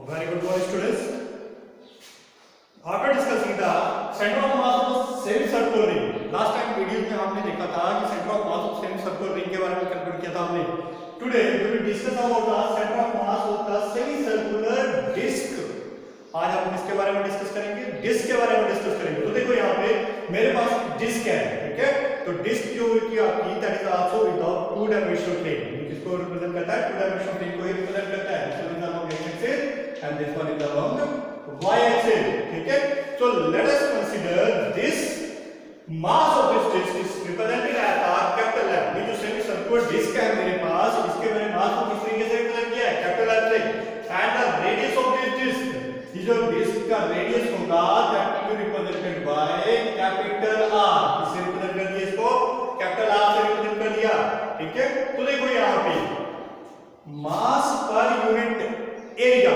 Very good morning, students. After discussing the center of mass of semicircular ring, last time video में हमने देखा था कि center of mass of semicircular ring के बारे में कैलकुलेट किया था हमने. Today we will discuss about the center of mass of the semicircular disc. आज हम इसके बारे में डिस्कस करेंगे, डिस्क के बारे में डिस्कस करेंगे. तो देखो यहाँ पे मेरे पास डिस्क है, ठीक है. तो डिस्क जो होती है आपकी that is also without two dimensional plane. किसको रिप्रेजेंट करता है? टू डायमेंशनल प्लेन को ही रिप्रेजेंट करता है. This is along x axis and this one is along y axis, ठीक है. So let us consider this mass of this disc is represented as a capital M. ये जो semicircular disc है मेरे पास, इसके मैंने मास को किस तरीके से रिप्रेजेंट किया है? कैपिटल M से. And the radius of this disc, ये जो डिस्क का रेडियस होगा that will be represented by capital R. किससे रिप्रेजेंट कर दिया इसको? कैपिटल R से रिप्रेजेंट कर दिया, ठीक है. तो देखो यहाँ पे मास पर यूनिट एरिया,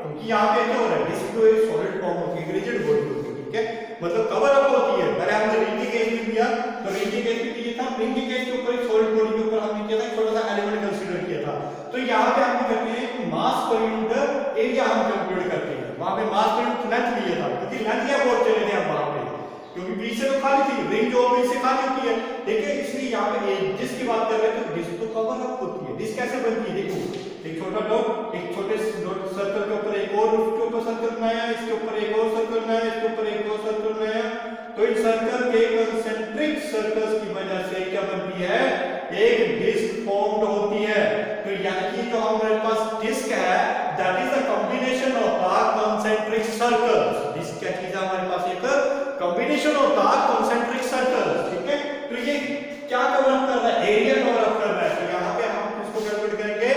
क्योंकि यहाँ पे क्या हो रहा है, डिस्क जो एक सॉलिड फॉर्म होती है, रिजिड बॉडी होती है, ठीक है. मतलब कवर अप होती है. पहले हमने रिंग के केस में किया, तो रिंग के केस में किया था, रिंग के केस के ऊपर एक सॉलिड बॉडी के ऊपर हमने किया था, एक छोटा सा एलिमेंट कंसीडर किया था. तो यहाँ पे हम करते हैं कि मास पर यूनिट एरिया हम कैलकुलेट करते हैं. वहां पे मास पर यूनिट लेंथ लिया था, क्योंकि लेंथ या बहुत चले थे हम वहां पे, क्योंकि बीच से तो खाली थी, रिंग जो बीच से खाली होती है, ठीक है. इसलिए यहाँ पे डिस्क की बात कर रहे हैं तो डिस्क तो कवर अप होती है. डिस्क कैसे बनती है? देखो, एक छोटा डॉट, एक छोटे डॉट सर्कल के ऊपर एक और, उसके ऊपर सर्कल बनाया, इसके ऊपर एक और सर्कल बनाया, इसके ऊपर एक और सर्कल बनाया. तो इन सर्कल के कंसेंट्रिक सर्कल्स की वजह से क्या बनती है? एक डिस्क फॉर्म्ड होती है. तो यानी कि जो हमारे पास डिस्क है that is the combination of the concentric circles. Disk क्या चीज है हमारे पास? एक combination of the concentric circles, ठीक है. तो ये क्या कवर अप कर रहा है? एरिया कवर अप कर रहा है. तो यहां पे हम इसको कैलकुलेट करेंगे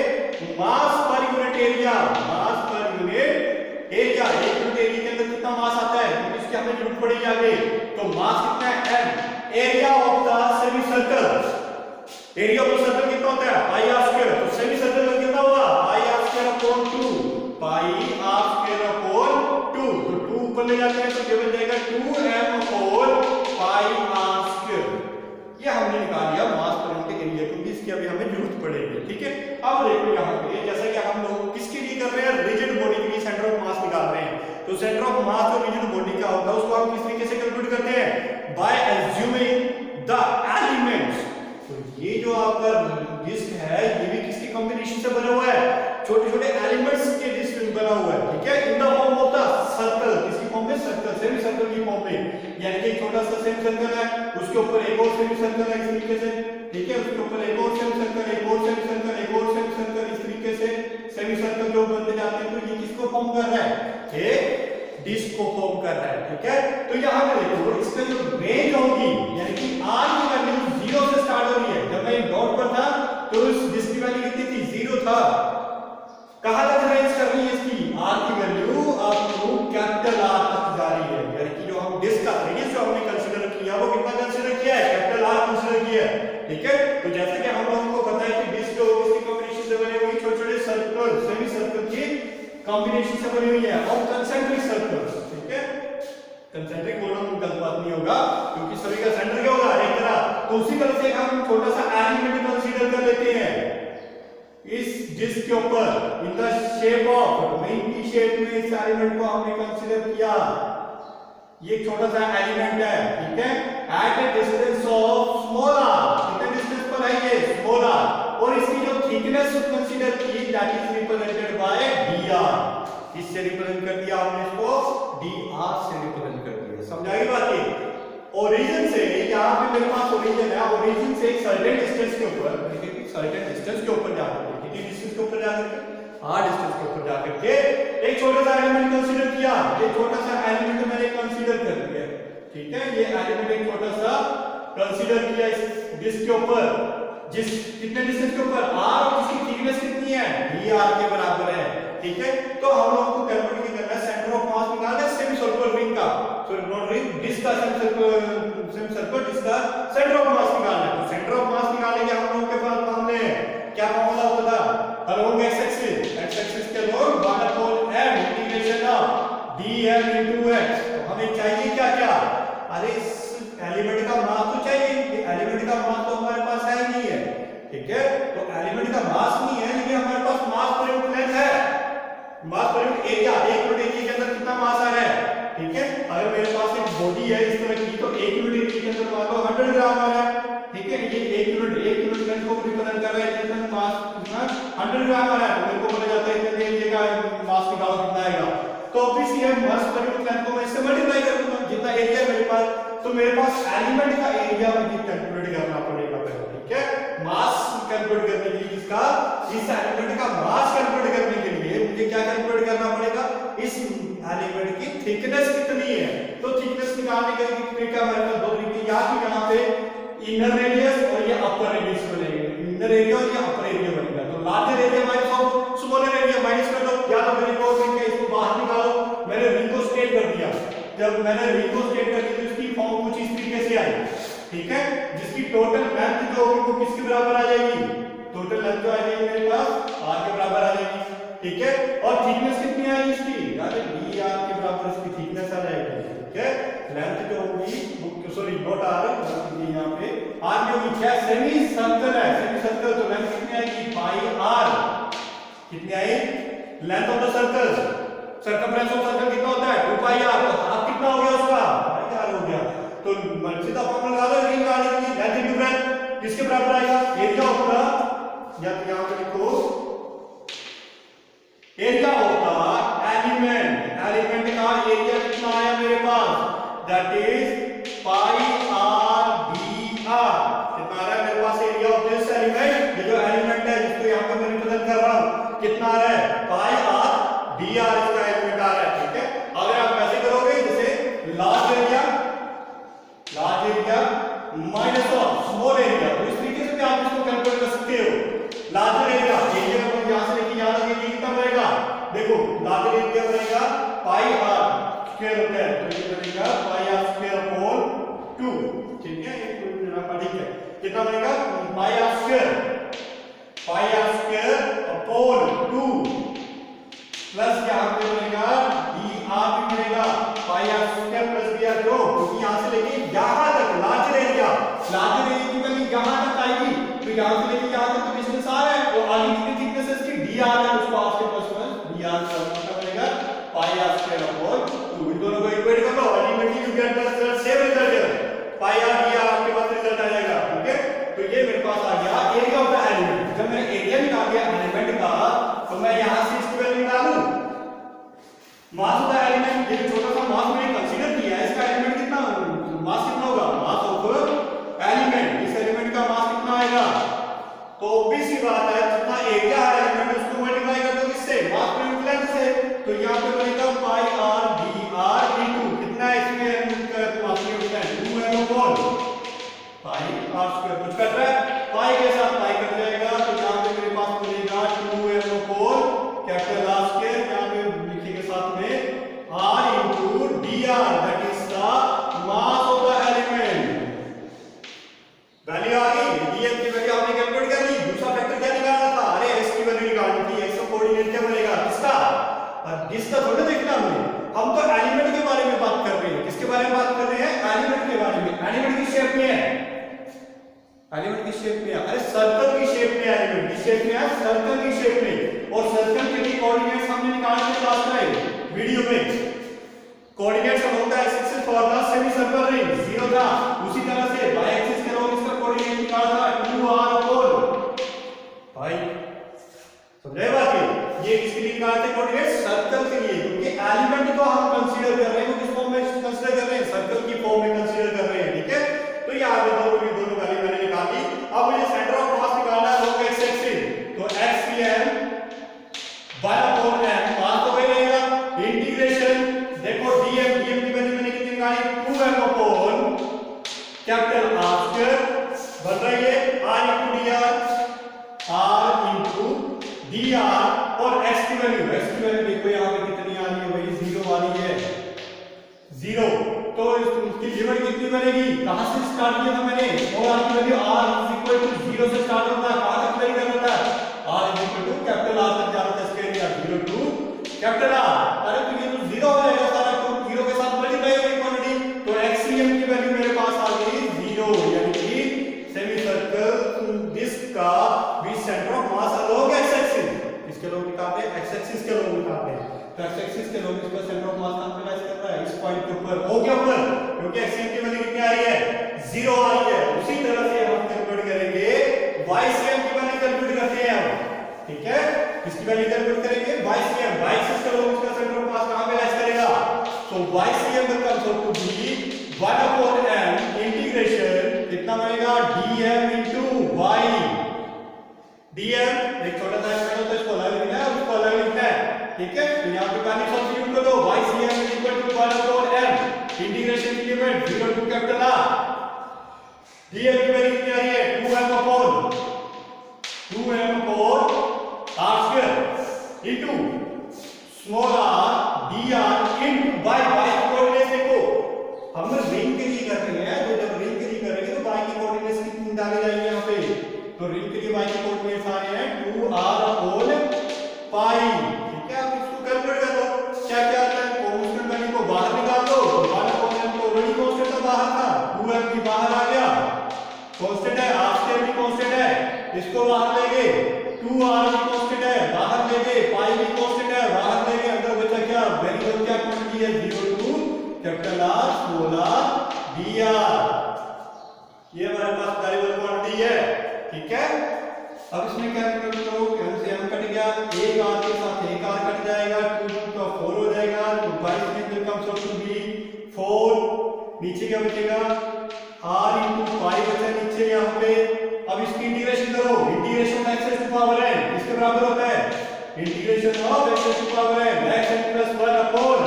मास per unit area. Mass per unit area, एक यूनिट एरिया के अंदर कितना मास आता है, क्योंकि इसकी हमें जरूरत पड़ेगी आगे. तो मास कितना है? m. Area of the semicircle, area of the circle कितना होता है? Pi r square. तो सेमी सर्कल का कितना होगा? Pi r square upon 2. Pi r square upon 2. तो 2 ऊपर ले जाते हैं तो क्या बन जाएगा? 2m अपॉन पाई आर स्क्वायर. ये हमने निकाल लिया मास पर यूनिट एरिया, क्योंकि इसकी अभी हमें जरूरत पड़ेगी, ठीक है. अब देखो यहाँ पे जैसा कि हम लोग किसके लिए कर रहे हैं? रिजिड बॉडी के लिए सेंटर ऑफ मास निकाल रहे हैं. तो सेंटर ऑफ मास और रिजिड बॉडी का होता है, उसको हम किस तरीके से कैलकुलेट करते हैं? By assuming the elements. तो ये जो आपका डिस्क है ये भी किसके कॉम्बिनेशन से बना हुआ है? छोटे छोटे एलिमेंट्स के डिस्क से बना हुआ है, ठीक है. In the form of the circle. किसी फॉर्म में? सर्कल, सेमी सर्कल की फॉर्म में. यानी कि एक छोटा सा सेमी सर्कल है, उसके ऊपर एक और सेमी सर्कल है इस तरीके से, ठीक है. उसके ऊपर एक और सेमी सर्कल, एक और सेमी सर्कल, एक और सेमी सर्कल, इस तरीके से सेमी सर्कल जो बनते जाते हैं. तो ये किसको फॉर्म कर रहा है? एक डिस्क को फॉर्म कर रहा है, ठीक है. तो यहां पे देखो इसका जो रेंज होगी, यानी कि r की वैल्यू 0 से स्टार्ट हो रही है. जब मैं डॉट पर था तो इस डिस्क की वैल्यू कितनी थी? 0 था. कहां तक रेंज कर रही है इसकी? r की value up to capital R तक जा रही है. यानी कि जो हम डिस्क का रेडियस जो हमने कंसीडर किया वो कितना कंसीडर किया है? कैपिटल R कंसीडर किया है, ठीक है. तो जैसे कि हम लोगों को पता है कि डिस्क जो इसकी कॉम्बिनेशन से बनी हुई छोटे छोटे सर्कल, सेमी सर्कल की कॉम्बिनेशन से बनी हुई है, और कंसेंट्रिक सर्कल्स, ठीक है. कंसेंट्रिक बोलना कोई गलत बात नहीं होगा, क्योंकि सभी का सेंटर क्या होगा? एक तरह. तो उसी तरह से हम छोटा सा एलिमेंट कंसीडर कर लेते हैं इस डिस्क के ऊपर in the shape of, ring की शेप में इस एलिमेंट को हमने कंसीडर किया. ये छोटा सा एलिमेंट है, ठीक है. At a distance of small r. कितने डिस्टेंस पर है ये? Small r. और इसकी जो थिकनेस कंसीडर की that is represented by dr. इससे रिप्रेजेंट कर दिया हमने इसको, dr से रिप्रेजेंट कर दिया. समझाई बात ये? ओरिजिन से, यहाँ पे मेरे पास ओरिजिन है, ओरिजिन से एक सर्टेन डिस्टेंस के ऊपर, देखिए सर्टेन डिस्टेंस के ऊपर जाकर के, कितनी डिस्टेंस के ऊपर जाकर के? r डिस्टेंस के ऊपर जाकर के एक छोटा सा एलिमेंट कंसीडर किया. ये छोटा सा एलिमेंट मैंने कंसीडर कर लिया, ठीक है. ये एलिमेंट एक छोटा सा कंसीडर किया इस डिस्क के ऊपर, जिस कितने डिस्टेंस के ऊपर? r. और इसकी थिकनेस कितनी है? dr के बराबर है, ठीक है. तो हम लोगों को कैलकुलेट करना है सेंटर ऑफ मास निकालना है सेमी सर्कुलर रिंग का. सॉरी नॉट रिंग, डिस्क का सेमी सर्कल डिस्क का सेंटर ऑफ मास निकालना है. तो सेंटर ऑफ मास निकालने के हम लोगों के पास फॉर्मूले क्या फॉर्मूला होता था? अलोंग x एक्सिस के along 1/m integration of dm into x. तो हमें चाहिए क्या क्या? अरे इस एलिमेंट का मास तो चाहिए. एलिमेंट का मास तो हमारे पास है ही नहीं है, ठीक है. तो एलिमेंट का मास नहीं है, लेकिन हमारे पास मास पर यूनिट लेंथ है. मास पर यूनिट दी है इस तरह की, तो 1 यूनिट एरिया के अंदर मान लो 100 ग्राम आ रहा है, ठीक है, ये 1 यूनिट लेंथ को रिप्रेजेंट कर रहा है, इतना मास कितना 100 ग्राम आ रहा है, तो मेरे को बोला जाता है इतने एरिया का मास निकालो कितना आएगा, तो ऑब्वियसली है मास पर यूनिट लेंथ को मैं इससे मल्टीप्लाई कर दूंगा, जितना एरिया है मेरे पास, तो मेरे पास एलिमेंट का एरिया मुझे कैलकुलेट करना पड़ेगा पहले, ठीक है, मास कैलकुलेट करने के लिए इसका, इस एलिमेंट का मास कैलकुलेट करने के लिए मुझे क्या कैलकुलेट करना पड़ेगा, इस एलिमेंट की थिकनेस कितनी है, तो थिकनेस निकालने के लिए तरीका मेरे पास दो तरीके, या तो यहाँ पे इनर रेडियस और ये अपर रेडियस बनेगा, इनर एरिया और ये अपर एरिया बनेगा, तो larger area minus of smaller area minus कर दो, या तो मेरे को इसको बाहर निकालो, मैंने रिंग को स्ट्रेट कर दिया, जब मैंने रिंग को स्ट्रेट कर दी तो इसकी फॉर्म कुछ इस तरीके से आई, ठीक है, जिसकी टोटल लेंथ जो होगी वो किसके बराबर आ जाएगी, टोटल लेंथ जो आ जाएगी मेरे पास r के बराबर आ जाएगी, ठीक है, और थिकनेस कितनी आएगी इसकी, यार d r के बराबर इसकी थिकनेस आ जाएगी, ठीक है, लेंथ जो होगी सॉरी नॉट r, यहाँ पे r जो होगी क्या सेमी सर्कल है, सेमी सर्कल, तो लेंथ कितनी आएगी पाई r, कितनी आई length of the circle, circumference of circle कितना होता है 2 पाई r, तो हाफ कितना हो गया उसका पाई r हो गया, तो सीधा फॉर्मूला लगा दो, रिंग निकालने के लिए लेंथ इनटू ब्रेड्थ किसके बराबर आएगा, एरिया ऑफ द, या तो यहां पे लिखो area of the element, element का एरिया कितना आया मेरे पास, that is pi r d r, कितना आ रहा है मेरे पास एरिया ऑफ दिस एलिमेंट, ये जो एलिमेंट है जिसको यहां पे मैं रिप्रेजेंट कर रहा हूं, कितना आ रहा है पाई r d r इसका एलिमेंट आ रहा है, ठीक है, अगर आप ऐसे करोगे जैसे large area minus of small area, तो इस तरीके से भी आप इसको कैलकुलेट कर सकते हो, लार्जर एरिया को यहां से लेके यहां तक कितना बनेगा, देखो लार्जर एरिया बनेगा पाई r स्क्वायर होता है, तो ये बनेगा पाई r स्क्वायर अपॉन 2, ठीक है, ठीक है, कितना बनेगा pi r square upon 2 plus यहां पे बनेगा dr भी बनेगा pi r square plus dr, जो क्योंकि यहां से लेके यहां तक लार्जर एरिया की वैल्यू यहां तक आएगी, तो यहां से लेके यहां तक तो डिस्टेंस r है, और आगे कितनी थिकनेस है इसकी dr है, उसको r के प्लस dr का मतलब बनेगा पाई r स्क्वायर अपॉन 2, इन दोनों को इक्वेट कर लो, ultimately you get the result, same result है, पाई r dr आपके पास रिजल्ट आ जाएगा, ठीक है, तो ये मेरे पास आ गया एरिया ऑफ द एलिमेंट, जब मैंने एरिया निकाल दिया एलिमेंट का, तो मैं यहां से इसकी वैल्यू निकालूं, मास ऑफ द एलिमेंट, ये छोटा सा मास मैंने कंसीडर किया है, इसका एलिमेंट कितना मास कितना होगा, मास ऑफ एलिमेंट, इस एलिमेंट का मास कितना आएगा, तो ऑब्वियस सी बात है जितना एरिया है एलिमेंट उसको मल्टीप्लाई कर दो किससे, मास पर यूनिट लेंथ से, तो यहां पे बनेगा पाई r dr इनटू कितना है इसमें एलिमेंट का mass per unit length 2m upon pi r square, कुछ कट रहा है पाई के साथ पाई कट जाएगा, तो यहां पे मेरे पास बनेगा 2m upon capital R square, यहां पे लिखेंगे साथ में r into dr, that is the mass of the element, value आ गई, dm की वैल्यू आपने कैलकुलेट कर ली, दूसरा फैक्टर क्या निकालना था, अरे s की वैल्यू निकालनी थी, x का कोऑर्डिनेट क्या बनेगा किसका, और जिसका थोड़ा देखना हमने, हम तो एलिमेंट के बारे में बात कर रहे हैं, किसके बारे में बात कर रहे हैं, एलिमेंट के बारे में, एलिमेंट किस शेप में है, एलिमेंट किस शेप में है, अरे सर्कल की शेप में, एलिमेंट किस शेप में है, सर्कल की शेप में, और सर्कल के लिए कोऑर्डिनेट्स हमने निकाले थे लास्ट टाइम वीडियो में, कोऑर्डिनेट्स हम होता है axis for the semi circle ring 0 था, उसी तरह से y एक्सिस के लोग इसका कोऑर्डिनेट निकाला था 2r अपॉन भाई, समझे बात ये किसके लिए निकालते हैं कोऑर्डिनेट, सर्कल के लिए, क्योंकि एलिमेंट को हम कंसीडर कर रहे हैं, वो किस फॉर्म में कंसीडर कर रहे हैं, सर्कल की फॉर्म में कंसीडर कर रहे हैं, ठीक है, तो यहां पे दोनों वैल्यू मैंने निकाल ली, अब मुझे सेंटर ऑफ मास निकालना है लोग एक्स एक्सिस, तो xm y अपॉन m मास तो वही रहेगा, इंटीग्रेशन देखो dm की वैल्यू मैंने कितनी निकाली 2m upon capital R square बन रही है r into dr, और x की वैल्यू देखो यहां पे कितनी आ रही है भाई, 0 आ रही है, 0, तो इसकी लिमिट कितनी बनेगी, कहां से स्टार्ट किया था मैंने, और r की वैल्यू r 0 से स्टार्ट होता है, कहां तक वेरी करता है, r कैपिटल R तक जाता है, इसके एरिया 0 टू कैपिटल R, अरे तो ये तो 0 हो जाएगा सारा, तो 0 के साथ मल्टीप्लाई होगी क्वांटिटी, तो xm की वैल्यू मेरे पास आ गई 0, यानी कि सेमी सर्कल डिस्क का भी centre of mass along x axis, इसके लोग निकालते हैं x एक्सिस के लोग निकालते हैं, तो एक्स एक्सिस के लोग इसका सेंटर ऑफ मास कहां पे लाइज कर रहा है, इस पॉइंट के ऊपर, ओ के ऊपर, क्योंकि एक्सएम की वैल्यू कितनी आ रही है, 0 आ रही है। उसी तरह से हम कैलकुलेट करेंगे ycm की वैल्यू कैलकुलेट करते हैं हम, ठीक है। किसकी वैल्यू कैलकुलेट करेंगे, ycm, y एक्सिस के लोग इसका सेंटर ऑफ मास कहां पे लाइज करेगा, so ycm becomes out to be 1 upon m integration कितना बनेगा, dm into y, dm एक छोटा सा एलिमेंट होता है, इसको अलग लिखना है और इसको अलग लिखना है, ठीक है। तो यहां पे वैल्यू सब्स्टिट्यूट कर दो, ycm is equal to 1 upon m integration की limit 0 to capital R, dm की वैल्यू कितनी आ रही है, 2m upon r square into small r dr into y, y की कोऑर्डिनेट देखो, हम रिंग के लिए कर रहे हैं, तो जब रिंग के लिए करेंगे तो y की कोऑर्डिनेट्स कितनी डाली जाएंगी यहाँ पे, तो रिंग के लिए y की कोऑर्डिनेट्स आ रहे हैं 2r अपॉन पाई, ठीक है। आप इसको कैलकुलेट कर लो, क्या क्या आता है, कांस्टेंट वैल्यू को बाहर निकाल दो, 1 अपॉन m तो ऑलरेडी कांस्टेंट था, बाहर था, 2m भी बाहर आ गया, कांस्टेंट है, r स्क्वायर भी कांस्टेंट है, इसको बाहर ले गए, 2r भी कांस्टेंट है, बाहर ले गए, पाई भी कांस्टेंट है, बाहर ले गए, अंदर बचा क्या, वेरिएबल क्या क्वांटिटी है, 0 to capital R small r dr, ये हमारे पास वेरिएबल क्वांटिटी है, ठीक है। अब इसमें क्या करो, m से m कट गया, एक r के साथ एक r कट जाएगा, 2 का 4 हो जाएगा, तो 22 में बिकम्स आउट टू बी 4, नीचे क्या बचेगा, r into पाई बचा नीचे यहाँ पे। अब इसकी इंटीग्रेशन करो, integration of x to power n इसके बराबर होता है integration of x to power n x n + 1 upon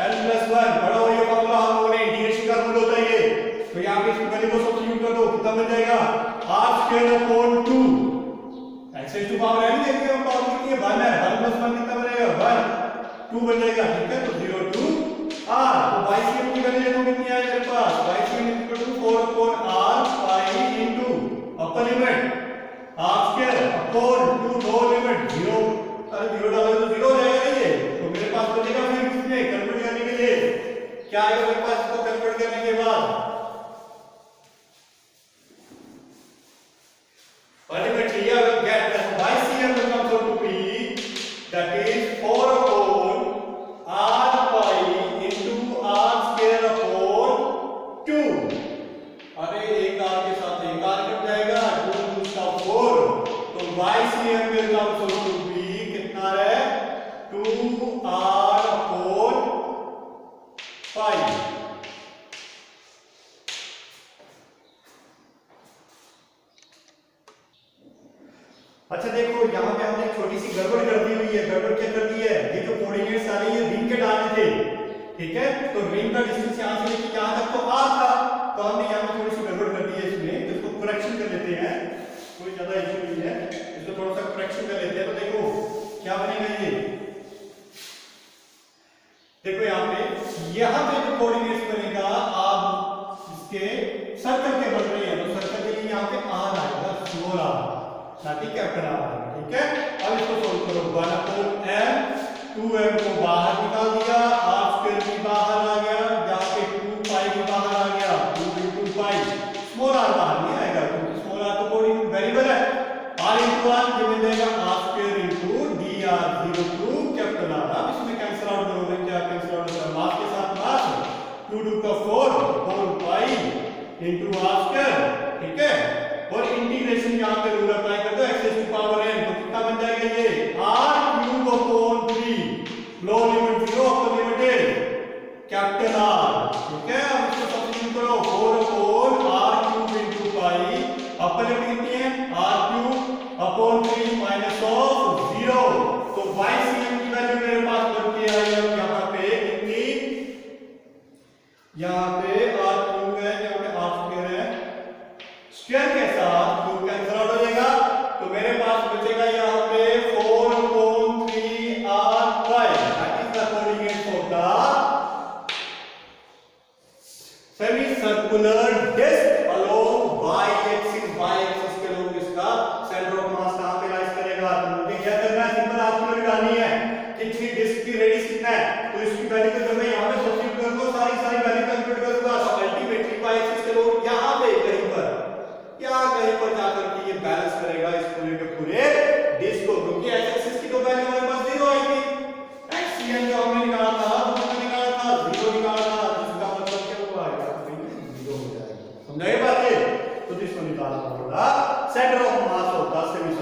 n + 1, बड़ा हो ये फॉर्मूला हम लोगों ने इंटीग्रेशन का रूल होता है ये, तो यहाँ पे इसकी वैल्यू को सब्स्टिट्यूट कर दो, कितना बन जाएगा, r square upon 2 x to power n, देखिए हम पावर कितनी है, 1 है, 1 + 1 कितना बनेगा, 1 2 बन जाएगा, ठीक है। तो 0 टू r, तो ycm की वैल्यू देखो कितनी है मेरे पास, ycm = 4 अपॉन r पाई into upper limit r square upon 2 lower limit 0, अरे 0 डालोगे तो 0 हो जाएगा ये, तो मेरे पास बचेगा फिर इसमें कैलकुलेट करने के लिए क्या आएगा मेरे पास, इसको कैलकुलेट करने के बाद ultimately I will get that ycm becomes out to be, that is 4 upon r pi into r square upon 2, अरे एक r के साथ एक r कट जाएगा, 2 का 4, तो ycm becomes out to be कितना है, 2r upon pi। अच्छा देखो यहाँ पे हमने छोटी सी गड़बड़ कर दी हुई है, गड़बड़ क्या कर दी है, ये जो कोऑर्डिनेट्स आ रही है रिंग के डालने थे, ठीक है, तो रिंग का डिस्टेंस यहाँ से लेके यहाँ तक तो r था, तो हमने यहाँ पे थोड़ी सी गड़बड़ कर दी है इसमें, तो इसको करेक्शन कर लेते हैं, कोई ज्यादा इशू नहीं है, इसको थोड़ा सा करेक्शन कर लेते हैं। तो देखो क्या बनेगा ये, देखो यहाँ पे जो कोऑर्डिनेट्स बनेगा, आप इसके सर्कल के बन रहे हैं, तो सर्कल के लिए यहाँ पे r आएगा, स्मॉल r ना कि कैपिटल R, ठीक है। अब इसको सोल्व करो, 1 अपॉन m, 2m को बाहर निकाल दिया, r स्क्वायर भी बाहर आ गया, यहाँ पे 2 पाई भी बाहर आ गया, 2 into पाई, स्मॉल r बाहर नहीं आएगा क्योंकि स्मॉल r तो कोऑर्डिनेट वेरिएबल है, r into r ये बन जाएगा r square into dr 0 to capital R। अब इसमें कैंसिल आउट करोगे, क्या कैंसिल आउट होगा, मास के साथ मास, 2 का 4 पाई into r स्क्वायर, ठीक है, और इंटीग्रेशन यहाँ पे रूल अप्लाई कर दो x टू पावर n, तो कितना बन जाएगा ये, r cube upon 3, lower limit 0 upper limit capital R, ठीक है। अब इसको सब्स्टिट्यूट करो, 4 अपॉन r क्यूब इनटू पाई, अपर लिमिट कितनी है, r cube upon 3 minus of 0, तो ycm की वैल्यू मेरे पास बन के आई है यहाँ पे कितनी, यहाँ पे r क्यूब है, यहाँ पे r स्क्वायर है, स्क्वायर के साथ क्यूब कैंसिल आउट हो जाएगा, निकालना होगा सेंटर ऑफ मास होता सेमी